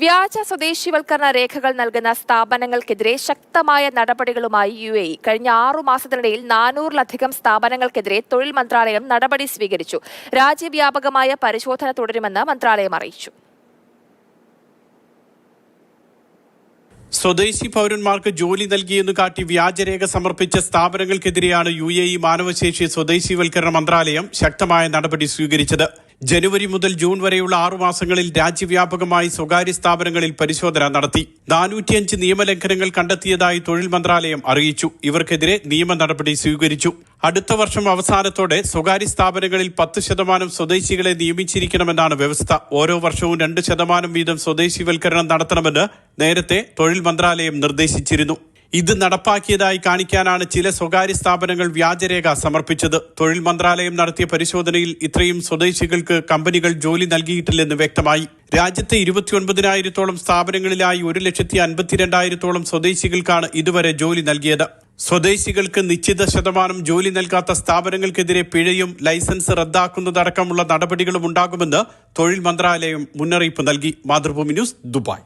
വ്യാജ സ്വദേശിവൽക്കരണ രേഖകൾ നൽകുന്ന സ്ഥാപനങ്ങൾക്കെതിരെ ശക്തമായ നടപടികളുമായി UAE. കഴിഞ്ഞ 6 മാസത്തിനിടയിൽ 400-ലധികം സ്ഥാപനങ്ങൾക്കെതിരെ തൊഴിൽ മന്ത്രാലയം നടപടി സ്വീകരിച്ചു. രാജ്യവ്യാപകമായ പരിശോധന തുടരുമെന്ന് മന്ത്രാലയം അറിയിച്ചു. സ്വദേശി പൗരന്മാർക്ക് ജോലി നൽകിയെന്ന് കാട്ടി വ്യാജരേഖ സമർപ്പിച്ച സ്ഥാപനങ്ങൾക്കെതിരെയാണ് UAE മാനവശേഷി സ്വദേശിവൽക്കരണ മന്ത്രാലയം ശക്തമായ നടപടി സ്വീകരിച്ചത്. ജനുവരി മുതൽ ജൂൺ വരെയുള്ള 6 മാസങ്ങളിൽ രാജ്യവ്യാപകമായി സ്വകാര്യ സ്ഥാപനങ്ങളിൽ പരിശോധന നടത്തി. 405 നിയമലംഘനങ്ങൾ കണ്ടെത്തിയതായി തൊഴിൽ മന്ത്രാലയം അറിയിച്ചു. ഇവർക്കെതിരെ നിയമ നടപടി സ്വീകരിച്ചു. അടുത്ത വർഷം അവസാനത്തോടെ സ്വകാര്യ സ്ഥാപനങ്ങളിൽ 10% സ്വദേശികളെ നിയമിച്ചിരിക്കണമെന്നാണ് വ്യവസ്ഥ. ഓരോ വർഷവും 2% വീതം സ്വദേശിവൽക്കരണം നടത്തണമെന്ന് നേരത്തെ തൊഴിൽ മന്ത്രാലയം നിർദ്ദേശിച്ചിരുന്നു. ഇത് നടപ്പാക്കിയതായി കാണിക്കാനാണ് ചില സ്വകാര്യ സ്ഥാപനങ്ങൾ വ്യാജരേഖ സമർപ്പിച്ചത്. തൊഴിൽ മന്ത്രാലയം നടത്തിയ പരിശോധനയിൽ ഇത്രയും സ്വദേശികൾക്ക് കമ്പനികൾ ജോലി നൽകിയിട്ടില്ലെന്ന് വ്യക്തമായി. രാജ്യത്തെ 29,000-ഓളം സ്ഥാപനങ്ങളിലായി 1,52,000-ഓളം സ്വദേശികൾക്കാണ് ഇതുവരെ ജോലി നൽകിയത്. സ്വദേശികൾക്ക് നിശ്ചിത ശതമാനം ജോലി നൽകാത്ത സ്ഥാപനങ്ങൾക്കെതിരെ പിഴയും ലൈസൻസ് റദ്ദാക്കുന്നതടക്കമുള്ള നടപടികളും ഉണ്ടാകുമെന്ന് തൊഴിൽ മന്ത്രാലയം മുന്നറിയിപ്പ് നൽകി. Mathrubhumi news, Dubai.